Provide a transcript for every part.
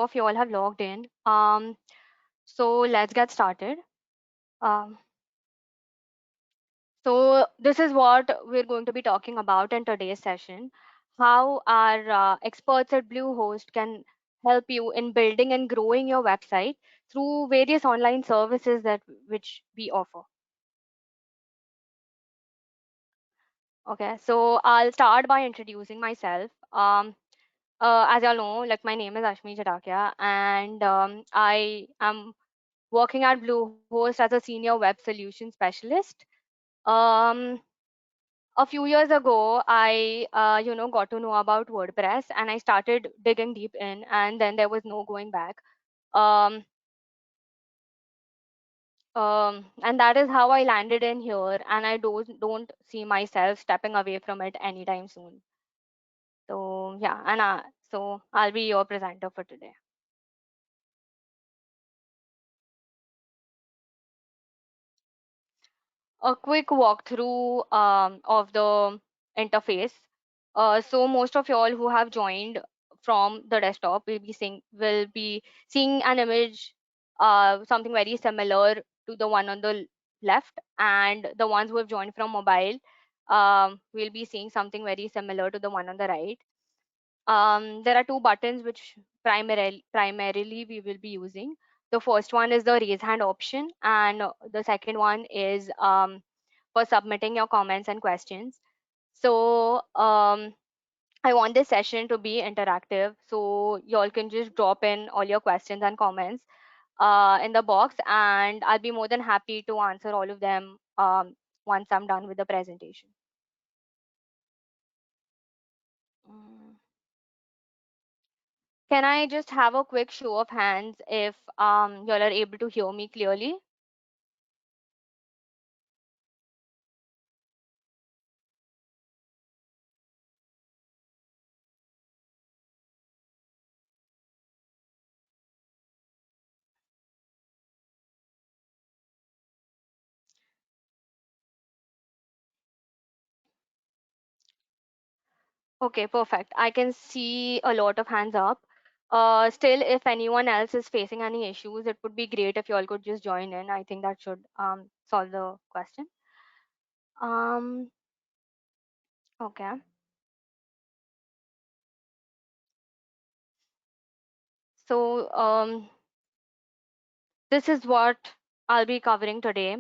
of you all have logged in. So let's get started. Um, so this is what we're going to be talking about in today's session: how our experts at Bluehost can help you in building and growing your website through various online services that which we offer. Okay, so I'll start by introducing myself. As y'all know, like my name is Ashmi Jhatakia, and I am working at Bluehost as a senior web solution specialist. Um, a few years ago, I got to know about WordPress, and I started digging deep in, and then there was no going back. Um, and that is how I landed in here, and I don't see myself stepping away from it anytime soon. So yeah, so I'll be your presenter for today. A quick walkthrough of the interface. So most of y'all who have joined from the desktop will be seeing an image, something very similar to the one on the left, and the ones who have joined from mobile will be seeing something very similar to the one on the right. There are two buttons which primarily we will be using. The first one is the raise hand option, and the second one is for submitting your comments and questions. So I want this session to be interactive, so y'all can just drop in all your questions and comments in the box, and I'll be more than happy to answer all of them once I'm done with the presentation. Mm. Can I just have a quick show of hands if y'all are able to hear me clearly? Okay, perfect. I can see a lot of hands up. Still, if anyone else is facing any issues, it would be great if you all could just join in. I think that should solve the question. Um, okay. So this is what I'll be covering today.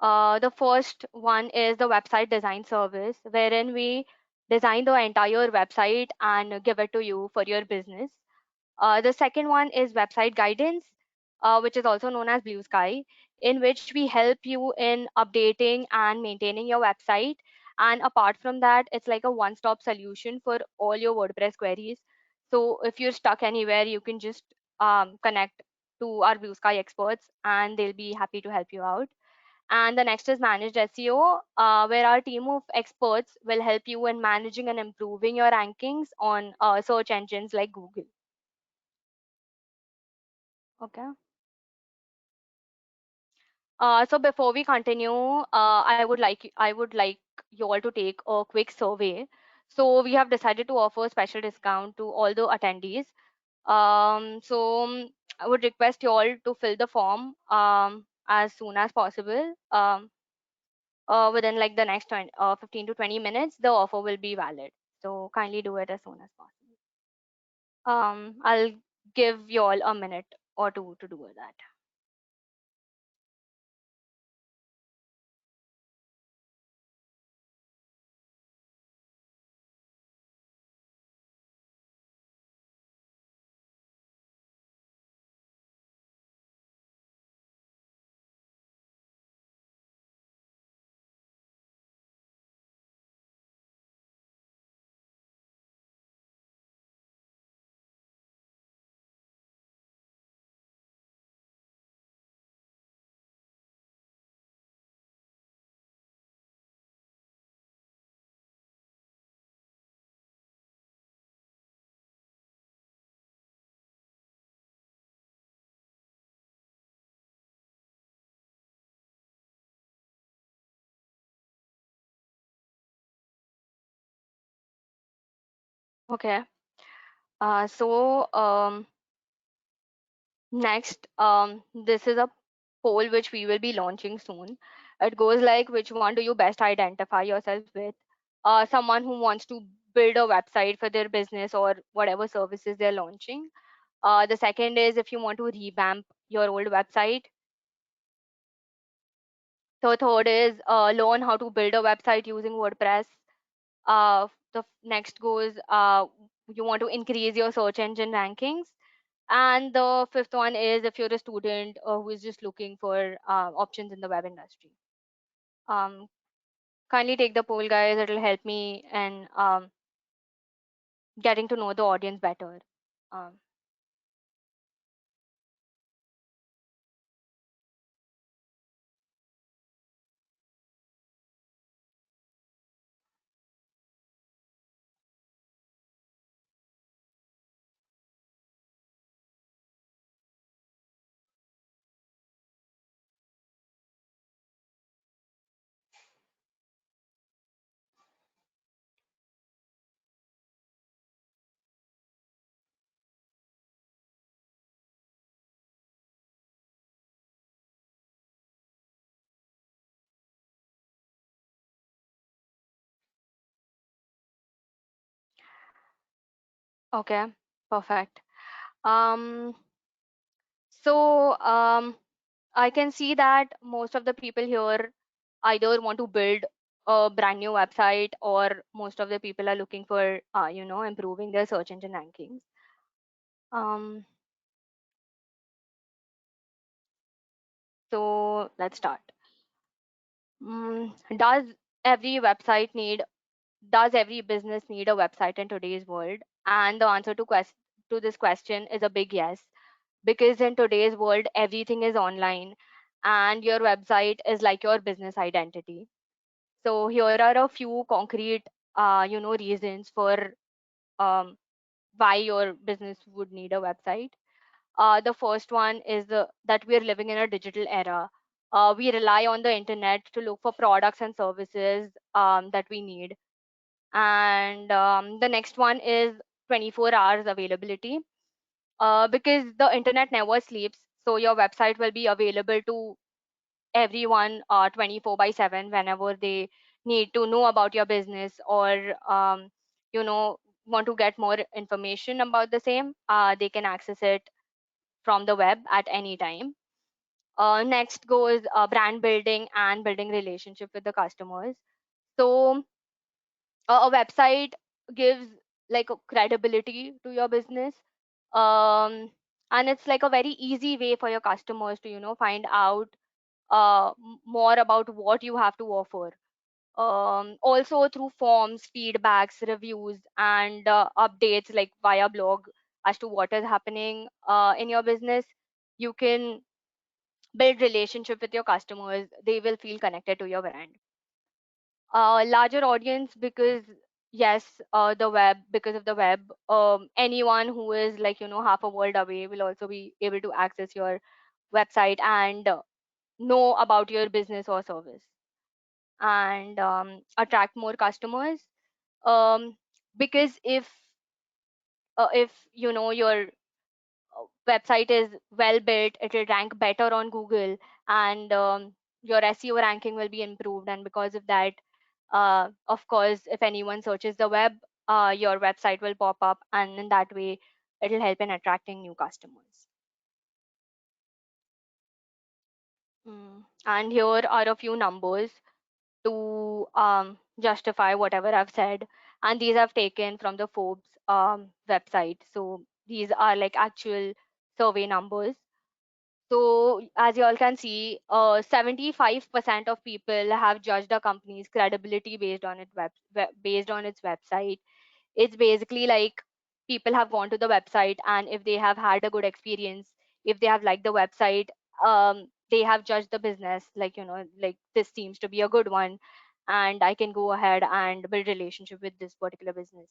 The first one is the website design service, wherein we design the entire website and give it to you for your business. The second one is website guidance, which is also known as Blue Sky, in which we help you in updating and maintaining your website. And apart from that, it's like a one-stop solution for all your WordPress queries. So if you're stuck anywhere, you can just connect to our Blue Sky experts, and they'll be happy to help you out. And the next is managed SEO, where our team of experts will help you in managing and improving your rankings on search engines like Google. Okay. So before we continue, I would like you all to take a quick survey. So we have decided to offer a special discount to all the attendees. So I would request you all to fill the form as soon as possible. Within like the next 15 to 20 minutes, the offer will be valid. So kindly do it as soon as possible. I'll give you all a minute or two to do that. Okay. So Next, this is a poll which we will be launching soon. It goes like, which one do you best identify yourself with? Someone who wants to build a website for their business or whatever services they're launching. The second is if you want to revamp your old website. The third is learn how to build a website using WordPress. The next goes you want to increase your search engine rankings. And the fifth one is if you're a student who is just looking for options in the web industry. Um, Kindly take the poll, guys. It'll help me in getting to know the audience better. Um, okay, perfect. Um, so I can see that most of the people here either want to build a brand new website or most of the people are looking for, improving their search engine rankings. Um, so let's start. Does every website need, does every business need a website in today's world? And the answer to this question is a big yes, because in today's world, everything is online and your website is like your business identity. So here are a few concrete, reasons for um, why your business would need a website. The first one is that we are living in a digital era. We rely on the internet to look for products and services that we need. And the next one is 24 hours availability. Because the internet never sleeps, so your website will be available to everyone 24 by 7 whenever they need to know about your business or you know want to get more information about the same. They can access it from the web at any time. Next goes brand building and building relationship with the customers. So a website gives like a credibility to your business, um, and it's like a very easy way for your customers to find out more about what you have to offer. Also through forms, feedbacks, reviews, and updates like via blog as to what is happening in your business, you can build relationship with your customers. They will feel connected to your brand. Larger audience, because yes, the web, because of the web, anyone who is like half a world away will also be able to access your website and know about your business or service, and attract more customers. um, because if your website is well built, it will rank better on Google, and your SEO ranking will be improved. And because of that, of course, if anyone searches the web, your website will pop up, and in that way, it will help in attracting new customers. And here are a few numbers to justify whatever I've said. And these I've taken from the Forbes website. So these are like actual survey numbers. So as you all can see, 75% of people have judged a company's credibility based on its website. It's basically like people have gone to the website, and if they have had a good experience, if they have liked the website, they have judged the business like like this seems to be a good one, and I can go ahead and build relationship with this particular business.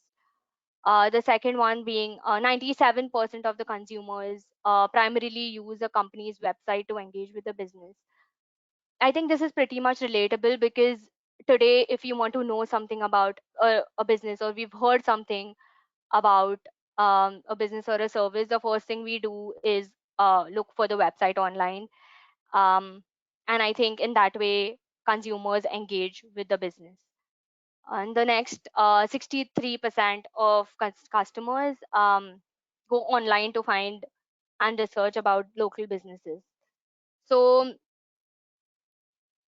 The second one being 97% of the consumers primarily use a company's website to engage with the business. I think this is pretty much relatable, because today, if you want to know something about a business, or we've heard something about a business or a service, the first thing we do is look for the website online. um, and I think in that way consumers engage with the business. And the next 63% of customers go online to find and research about local businesses. So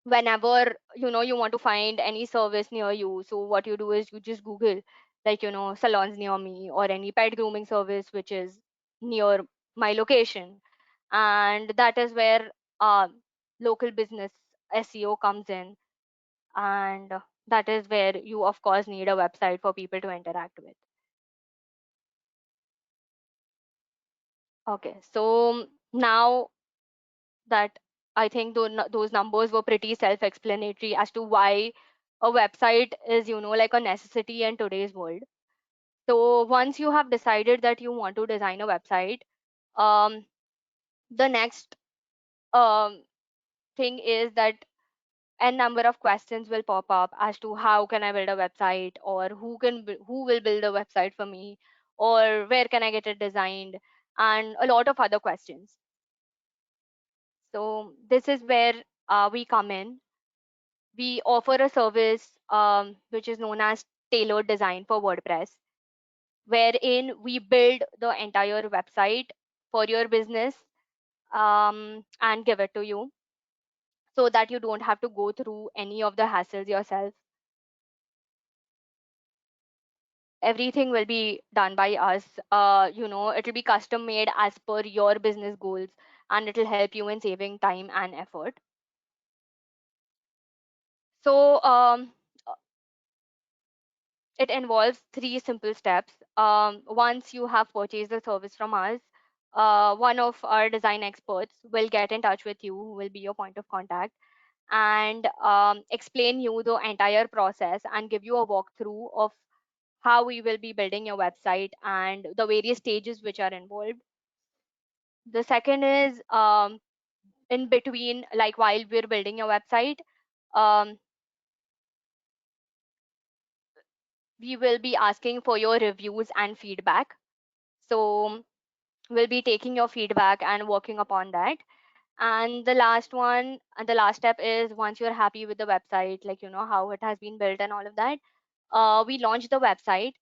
whenever you want to find any service near you, so what you do is you just google, like, salons near me or any pet grooming service which is near my location. And that is where local business SEO comes in. And that is where you of course need a website for people to interact with. Okay, so now that I think those numbers were pretty self-explanatory as to why a website is, like a necessity in today's world. So once you have decided that you want to design a website, um, the next um, thing is that a number of questions will pop up as to how can I build a website, or who will build a website for me, or where can I get it designed, and a lot of other questions. So this is where we come in. We offer a service which is known as tailored design for WordPress, wherein we build the entire website for your business, and give it to you so that you don't have to go through any of the hassles yourself. Everything will be done by us. It'll be custom made as per your business goals, and it'll help you in saving time and effort. So it involves three simple steps. Once you have purchased the service from us, one of our design experts will get in touch with you, who will be your point of contact, and explain you the entire process and give you a walkthrough of how we will be building your website and the various stages which are involved. The second is, in between, like while we're building your website, um, we will be asking for your reviews and feedback. So we'll be taking your feedback and working upon that. And the last one, and the last step is, once you're happy with the website, like, how it has been built and all of that, we launch the website.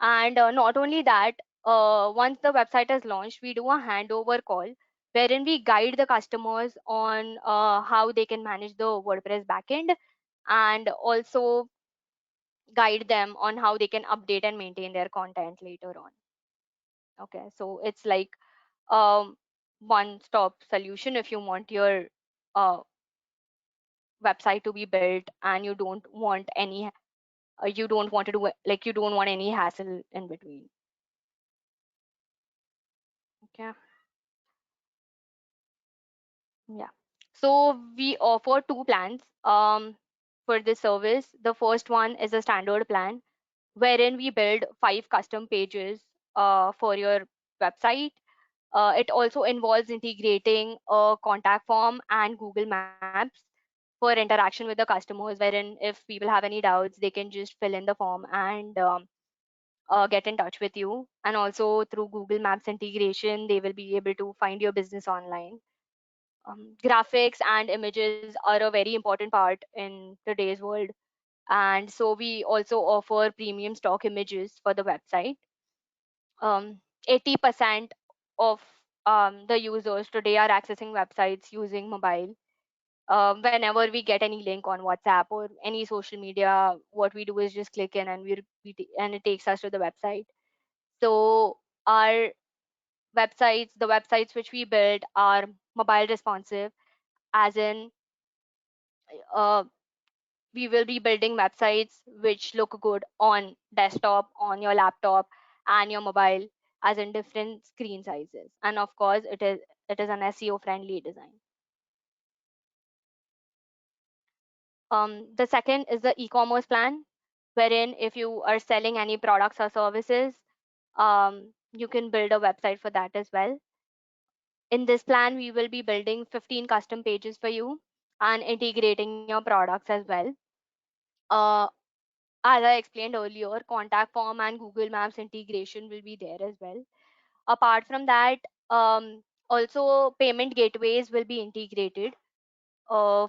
And not only that, once the website is launched, we do a handover call wherein we guide the customers on how they can manage the WordPress backend, and also guide them on how they can update and maintain their content later on. Okay, so it's like um, one stop solution if you want your uh, website to be built and you don't want any you don't want to do like you don't want any hassle in between. Okay. Yeah. So we offer two plans for this service. The first one is a standard plan wherein we build 5 custom pages for your website. It also involves integrating a contact form and Google Maps for interaction with the customers, wherein if people have any doubts, they can just fill in the form and get in touch with you. And also through Google Maps integration, they will be able to find your business online. Graphics and images are a very important part in today's world. And so we also offer premium stock images for the website. 80% of the users today are accessing websites using mobile. Whenever we get any link on WhatsApp or any social media, what we do is just click in and and it takes us to the website. So our the websites which we build are mobile responsive, as in uh, we will be building websites which look good on desktop, on your laptop, and your mobile, as in different screen sizes. And of course, it is an SEO friendly design. The second is the e-commerce plan, wherein if you are selling any products or services, you can build a website for that as well. In this plan, we will be building 15 custom pages for you and integrating your products as well. Uh, as I explained earlier, contact form and Google Maps integration will be there as well. Apart from that, Also, payment gateways will be integrated for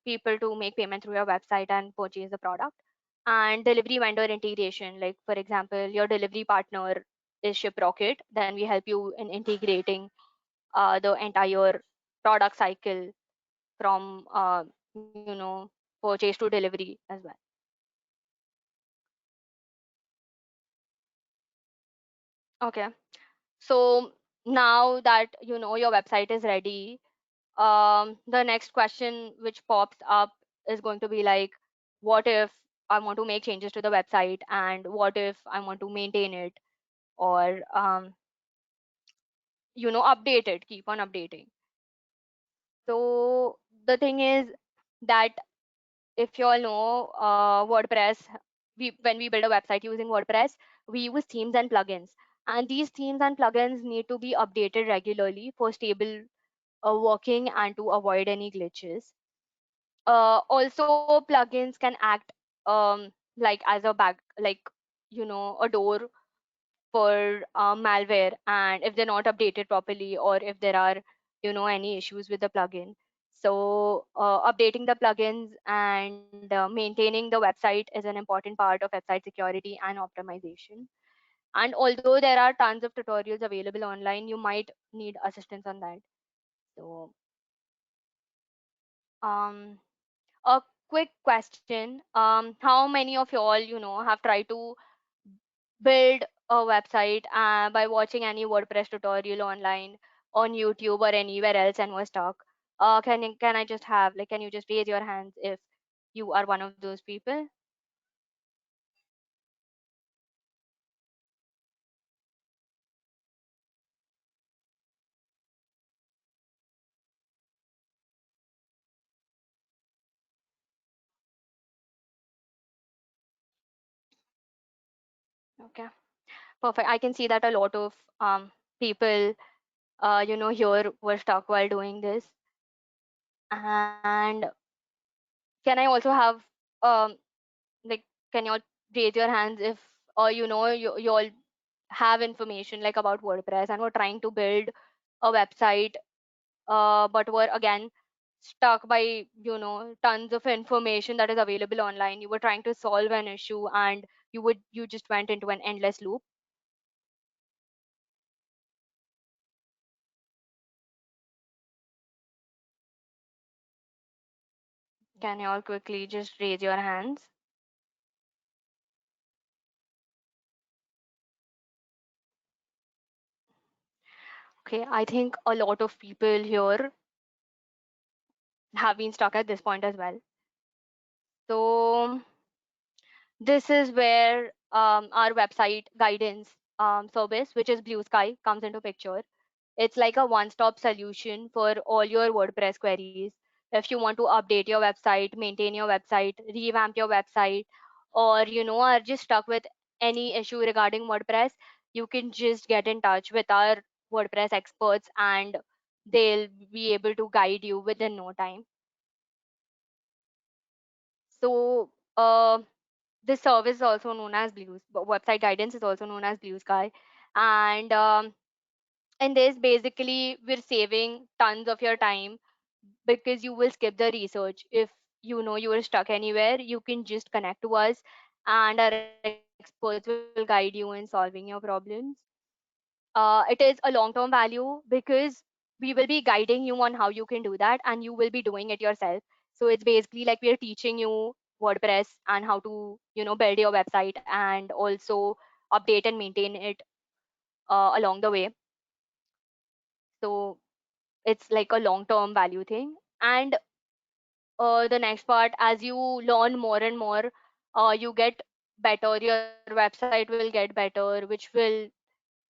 people to make payment through your website and purchase the product. And delivery vendor integration, like for example, your delivery partner is Shiprocket, then we help you in integrating the entire product cycle from purchase to delivery as well. Okay, so now that you know your website is ready, the next question which pops up is going to be like, what if I want to make changes to the website, and what if I want to maintain it, or update it, keep on updating. So the thing is that, if you all know, WordPress, when we build a website using WordPress, we use themes and plugins, and these themes and plugins need to be updated regularly for stable working and to avoid any glitches. Also, plugins can act like as a back, like a door for malware, and if they're not updated properly, or if there are any issues with the plugin. So updating the plugins and maintaining the website is an important part of website security and optimization. And although there are tons of tutorials available online, you might need assistance on that. So um a quick question, how many of you all have tried to build a website by watching any WordPress tutorial online on YouTube or anywhere else and was stuck? Can I just have, like, can you just raise your hands if you are one of those people? Okay, perfect. I can see that a lot of people here were stuck while doing this. And can I also have, um like, can you all raise your hands if you all have information like about WordPress and were trying to build a website, but were again stuck by tons of information that is available online. You were trying to solve an issue, and you just went into an endless loop. Can you all quickly just raise your hands? Okay, I think a lot of people here have been stuck at this point as well. So this is where our website guidance service, which is Blue Sky, comes into picture. It's like a one-stop solution for all your WordPress queries. If you want to update your website, maintain your website, revamp your website, or are just stuck with any issue regarding WordPress, you can just get in touch with our WordPress experts, and they'll be able to guide you within no time. So this service is also known as website guidance is also known as Blue Sky. And in this, basically, we're saving tons of your time, because you will skip the research. If you are stuck anywhere, you can just connect to us, and our experts will guide you in solving your problems. It is a long term value, because we will be guiding you on how you can do that, and you will be doing it yourself. So it's basically like we are teaching you WordPress and how to build your website, and also update and maintain it along the way. So it's like a long term value thing. And the next part, as you learn more and more, you get better, your website will get better, which will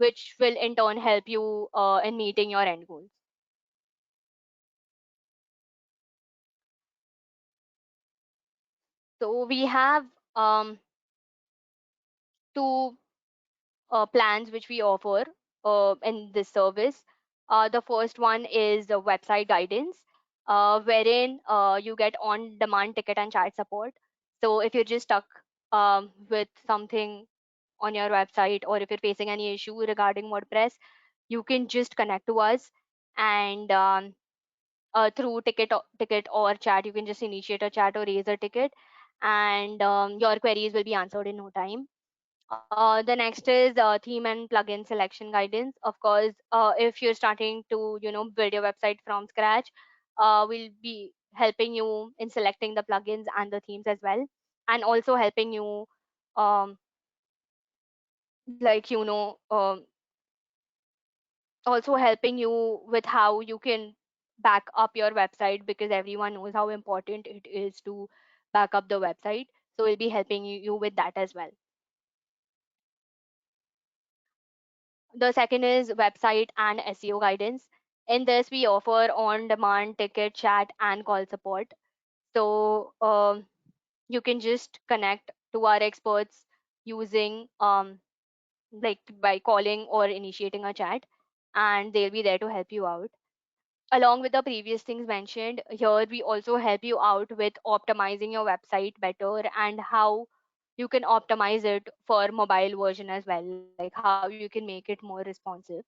in turn help you in meeting your end goals. So we have two plans which we offer in this service. The first one is the website guidance, wherein you get on demand ticket and chat support. So if you're just stuck with something on your website, or if you're facing any issue regarding WordPress, you can just connect to us, and through ticket or chat, you can just initiate a chat or raise a ticket, and your queries will be answered in no time. The next is theme and plugin selection guidance. Of course, if you're starting to build your website from scratch, we'll be helping you in selecting the plugins and the themes as well, and also helping you, um, like also helping you with how you can back up your website, because everyone knows how important it is to back up the website. So we'll be helping you with that as well. The second is website and SEO guidance. In this, we offer on demand ticket, chat, and call support. So you can just connect to our experts using like by calling or initiating a chat, and they'll be there to help you out. Along with the previous things mentioned, here we also help you out with optimizing your website better, and how you can optimize it for mobile version as well, like how you can make it more responsive.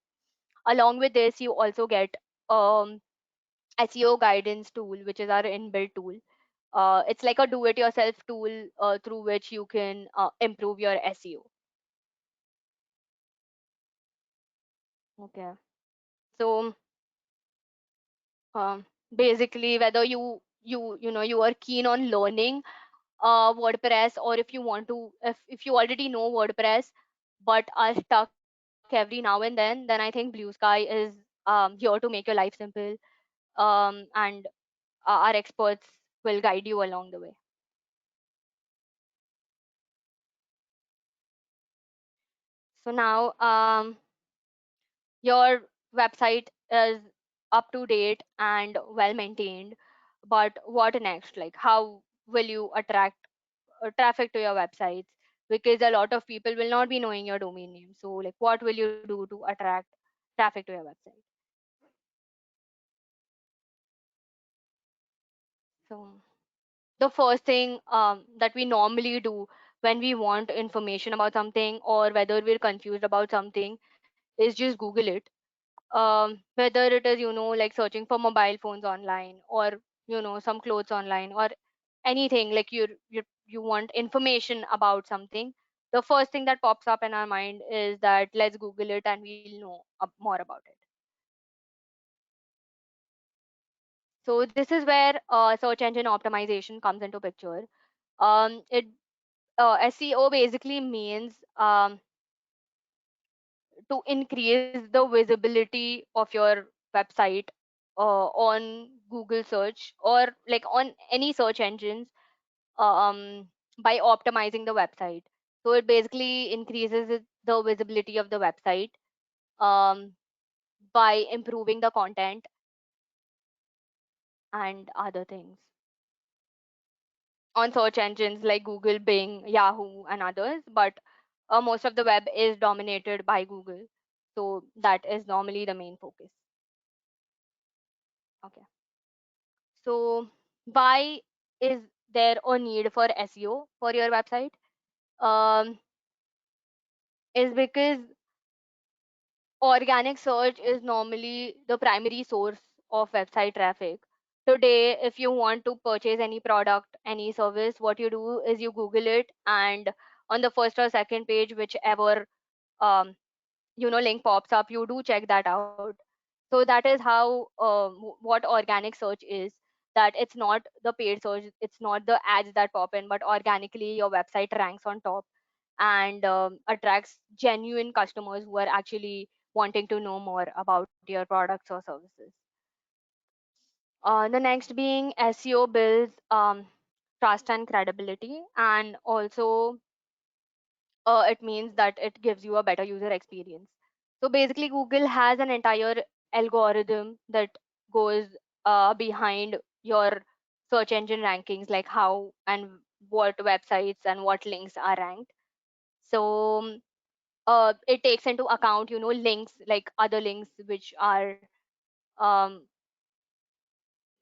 Along with this, you also get um SEO guidance tool, which is our inbuilt tool. It's like a do it yourself tool through which you can improve your SEO. Okay. So um, basically, whether you are keen on learning WordPress, or if you want to, if you already know WordPress but are stuck every now and then I think Blue Sky is here to make your life simple, and our experts will guide you along the way. So now, your website is up to date and well maintained, but what next? Like, how will you attract traffic to your websites? Because a lot of people will not be knowing your domain name. So, like, what will you do to attract traffic to your website? So, the first thing that we normally do when we want information about something, or whether we're confused about something, is just Google it. Whether it is like searching for mobile phones online, or some clothes online, or anything, like you want information about something, the first thing that pops up in our mind is that let's Google it and we'll know more about it. So this is where search engine optimization comes into picture. It SEO basically means to increase the visibility of your website on Google search, or like on any search engines, by optimizing the website. So it basically increases the visibility of the website um, by improving the content and other things on search engines like Google, Bing, Yahoo, and others. But most of the web is dominated by Google. So that is normally the main focus. Okay. So why is there a need for SEO for your website? Um, is because organic search is normally the primary source of website traffic. Today, if you want to purchase any product, any service, what you do is you Google it, and on the first or second page, whichever um, link pops up, you do check that out. So that is how what organic search is, that it's not the paid search, it's not the ads that pop in, but organically your website ranks on top, and attracts genuine customers who are actually wanting to know more about your products or services. The next being SEO builds trust and credibility, and also it means that it gives you a better user experience. So basically, Google has an entire algorithm that goes behind your search engine rankings, like how and what websites and what links are ranked. So it takes into account, links, like other links which are um,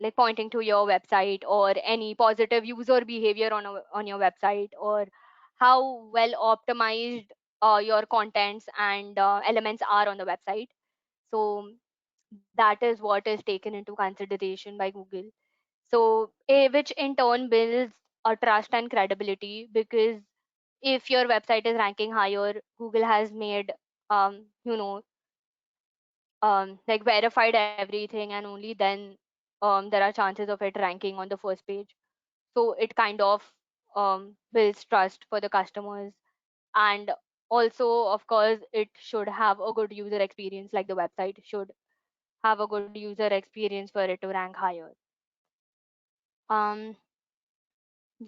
like pointing to your website, or any positive user behavior on your website, or how well optimized your contents and elements are on the website. So that is what is taken into consideration by Google. So which in turn builds a trust and credibility, because if your website is ranking higher, Google has made you know like verified everything, and only then there are chances of it ranking on the first page. So it kind of builds trust for the customers. And also, of course, it should have a good user experience, like the website should have a good user experience for it to rank higher. um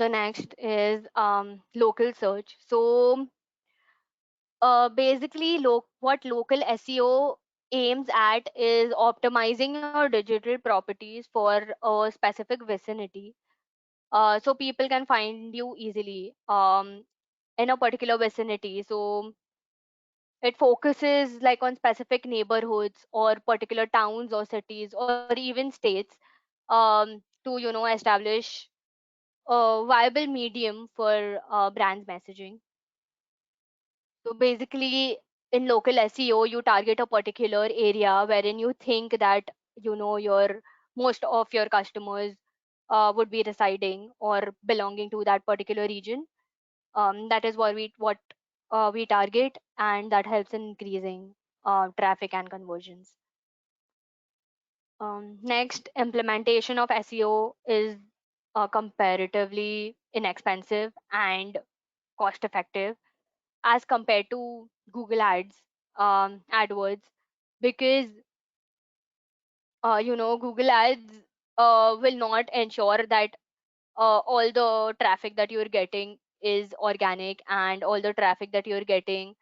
the next is local search. So basically, what local SEO aims at is optimizing your digital properties for a specific vicinity, so people can find you easily in a particular vicinity. So it focuses like on specific neighborhoods or particular towns or cities or even states, to establish a viable medium for brands messaging. So basically, in local SEO, you target a particular area wherein you think that your most of your customers would be residing or belonging to that particular region. That is what we target, and that helps in increasing traffic and conversions. Next, implementation of SEO is comparatively inexpensive and cost effective as compared to Google Ads, AdWords, because Google Ads will not ensure that all the traffic that you're getting is organic, and all the traffic that you're getting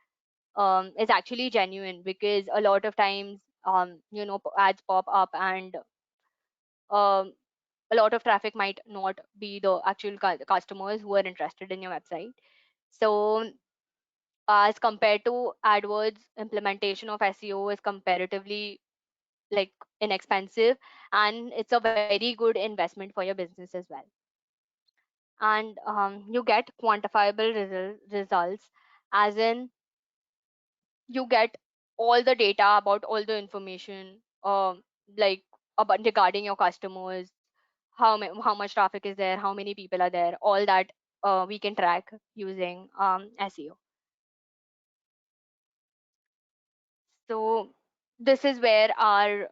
is actually genuine, because a lot of times ads pop up, and um, a lot of traffic might not be the actual customers who are interested in your website. So as compared to AdWords, implementation of SEO is comparatively like inexpensive, and it's a very good investment for your business as well. And you get quantifiable results, as in you get all the data about all the information, like about regarding your customers, how much traffic is there, how many people are there, all that we can track using SEO. So this is where our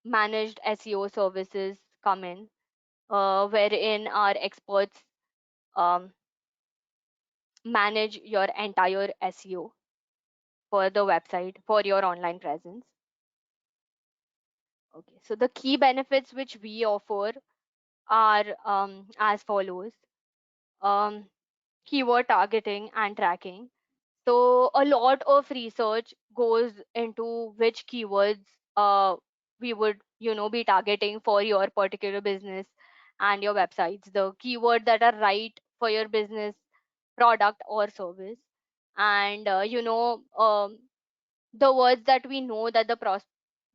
managed SEO services come in, wherein our experts um, manage your entire SEO for the website, for your online presence. Okay, so the key benefits which we offer are as follows: um, keyword targeting and tracking. So a lot of research goes into which keywords we would be targeting for your particular business and your websites, the keyword that are right for your business, product or service. And the words that we know that the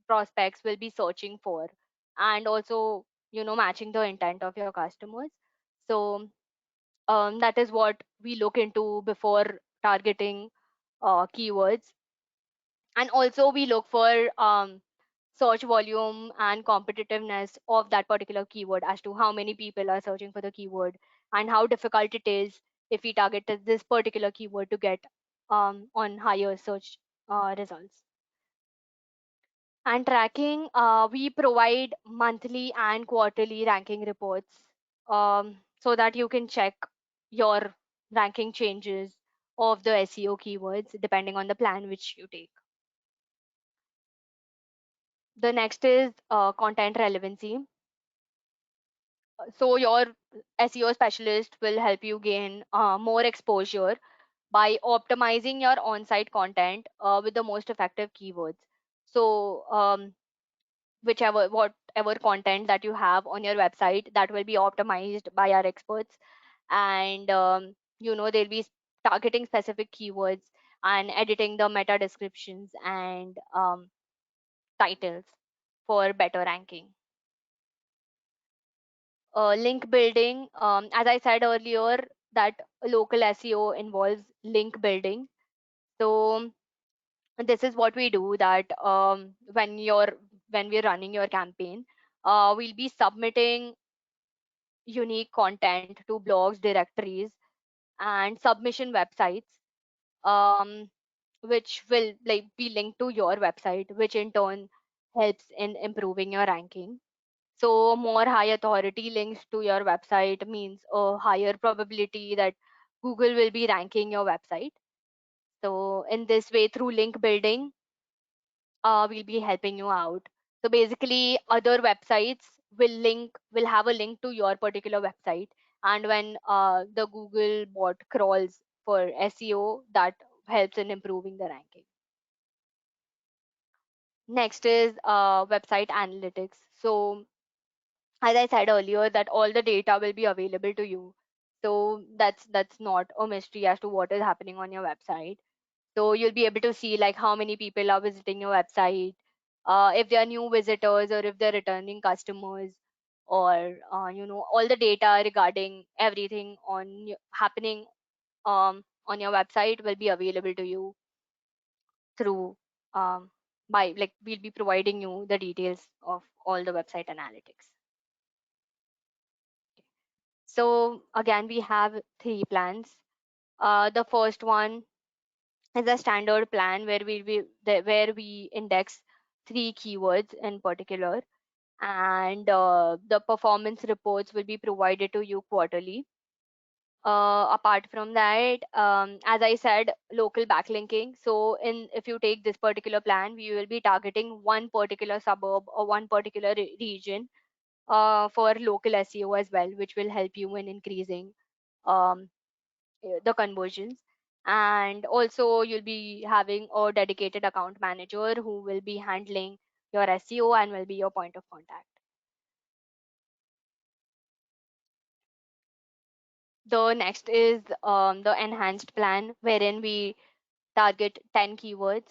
prospects will be searching for, and also matching the intent of your customers. So that is what we look into before targeting keywords. And also we look for search volume and competitiveness of that particular keyword, as to how many people are searching for the keyword, and how difficult it is if we target this particular keyword to get on higher search results. And tracking, we provide monthly and quarterly ranking reports, so that you can check your ranking changes of the SEO keywords depending on the plan which you take. The next is content relevancy. So your SEO specialist will help you gain more exposure by optimizing your on-site content with the most effective keywords. So whichever whatever content that you have on your website, that will be optimized by our experts. And they'll be targeting specific keywords and editing the meta descriptions and titles for better ranking. Link building, as I said earlier, that local SEO involves link building. So This is what we do, that when we're running your campaign, we'll be submitting unique content to blogs, directories, and submission websites, um, which will like be linked to your website, which in turn helps in improving your ranking. So more high authority links to your website means a higher probability that Google will be ranking your website. So in this way, through link building, we'll be helping you out. So basically, other websites will have a link to your particular website, and when the Google bot crawls for SEO, that helps in improving the ranking. Next is website analytics. So as I said earlier, that all the data will be available to you. So that's not a mystery as to what is happening on your website. So you'll be able to see like how many people are visiting your website, if they are new visitors or if they're returning customers, or all the data regarding everything happening on your website will be available to you through by like we'll be providing you the details of all the website analytics. So again, we have three plans. The first one is a standard plan where we index three keywords in particular, and the performance reports will be provided to you quarterly. Apart from that, as I said, local backlinking. So in if you take this particular plan, we will be targeting one particular suburb or one particular region for local SEO as well, which will help you in increasing um, the conversions. And also you'll be having a dedicated account manager who will be handling your SEO and will be your point of contact. The next is the enhanced plan, wherein we target 10 keywords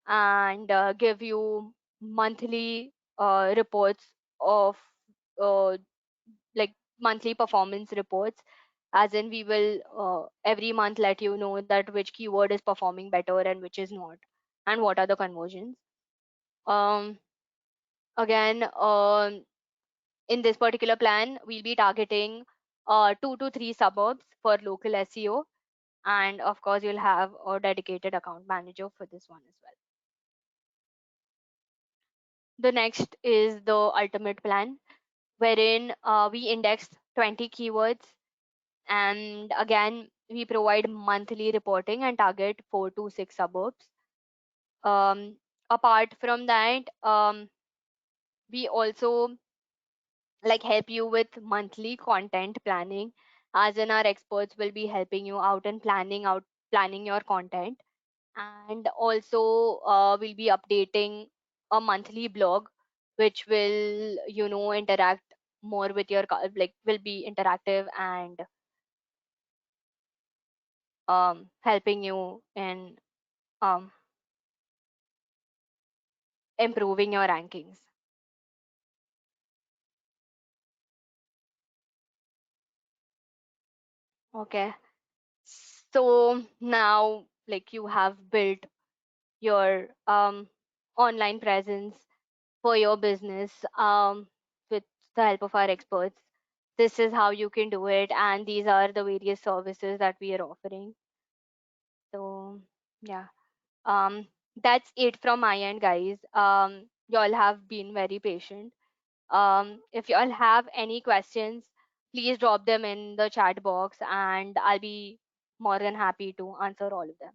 and give you monthly reports of uh, like monthly performance reports, as in we will every month let you know that which keyword is performing better and which is not, and what are the conversions. um Again, in this particular plan we'll be targeting 2 to 3 suburbs for local SEO, and of course you'll have a dedicated account manager for this one as well. The next is the ultimate plan, wherein we index 20 keywords, and again we provide monthly reporting and target 4 to 6 suburbs. Apart from that, we also like help you with monthly content planning, as in our experts will be helping you out in planning your content. And also we'll be updating a monthly blog, which will interact more with like will be interactive and helping you in um, improving your rankings. Okay. So now, like you have built your online presence for your business with the help of our experts. This is how you can do it, and these are the various services that we are offering. So, yeah. Um, that's it from my end, guys. Y'all have been very patient. If you all have any questions, please drop them in the chat box and I'll be more than happy to answer all of them.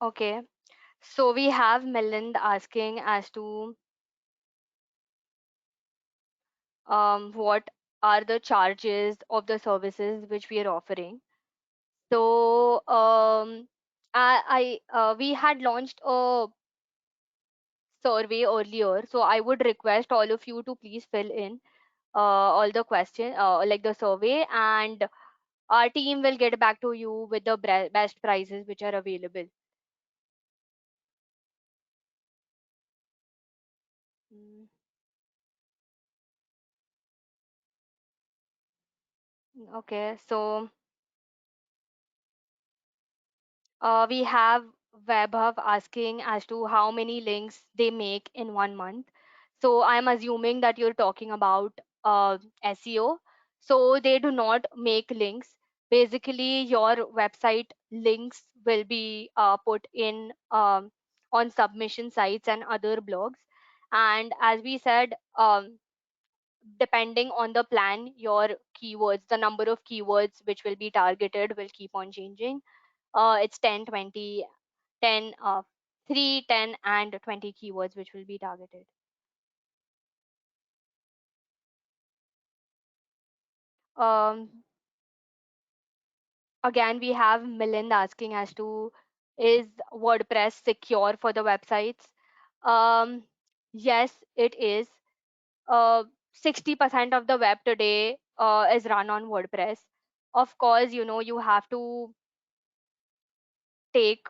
Okay. So we have Milind asking as to what are the charges of the services which we are offering. So we had launched a survey earlier, so I would request all of you to please fill in all the question, like the survey, and our team will get back to you with the best prices which are available. Mm, okay, so we have Webhub asking as to how many links they make in 1 month. So I'm assuming that you're talking about SEO. So they do not make links. Basically, your website links will be put in on submission sites and other blogs. And as we said, depending on the plan, your keywords, the number of keywords which will be targeted will keep on changing. It's 10, 20, 10, 3, 10, and 20 keywords which will be targeted. Um, Again, we have Milind asking as to, is WordPress secure for the websites? Um, yes, it is. Uh, 60% of the web today is run on WordPress. Of course, you have to take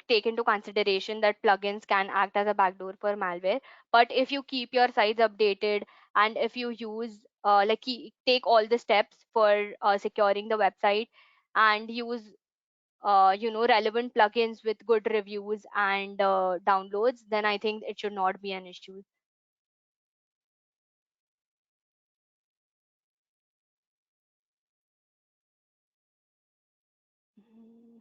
take into consideration that plugins can act as a backdoor for malware. But if you keep your sites updated, and if you use take all the steps for securing the website, and use relevant plugins with good reviews and downloads, then I think it should not be an issue. Mm.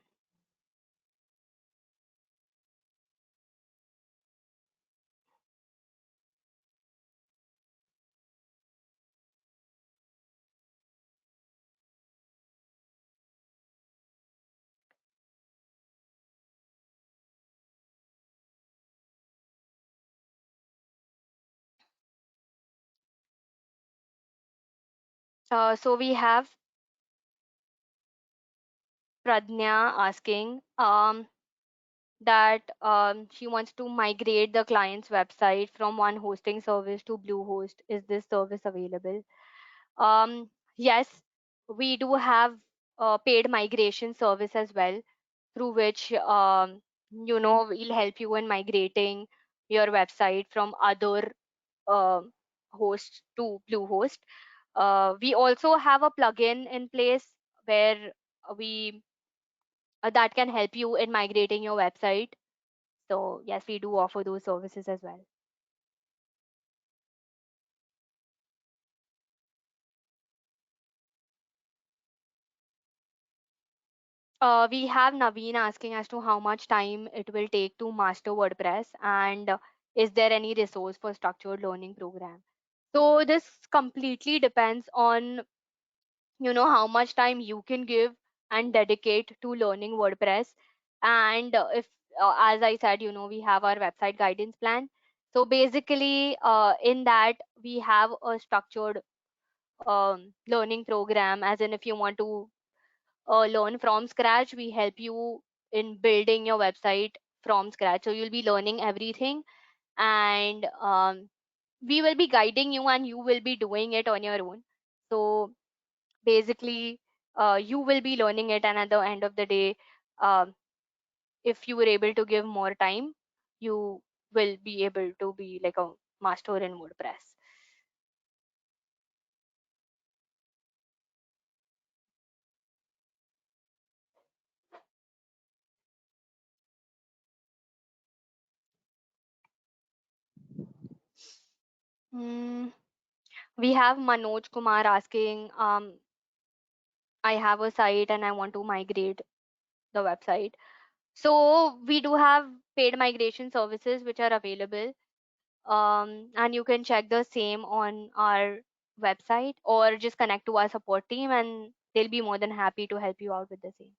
So we have Pradnya asking that she wants to migrate the client's website from one hosting service to Bluehost. Is this service available? Yes, we do have a paid migration service as well, through which we'll help you in migrating your website from other uh, hosts to Bluehost. We also have a plugin in place where we that can help you in migrating your website. So yes, we do offer those services as well. We have Naveen asking as to how much time it will take to master WordPress, and is there any resource for structured learning program? So this completely depends on how much time you can give and dedicate to learning WordPress. And if as I said, we have our website guidance plan. So basically, in that we have a structured learning program, as in if you want to learn from scratch, we help you in building your website from scratch. So you'll be learning everything, and we will be guiding you, and you will be doing it on your own. So basically, you will be learning it, and at the end of the day, um, if you were able to give more time, you will be able to be like a master in WordPress. Mm, we have Manoj Kumar asking, I have a site and I want to migrate the website. So we do have paid migration services which are available, and you can check the same on our website, or just connect to our support team, and they'll be more than happy to help you out with the same.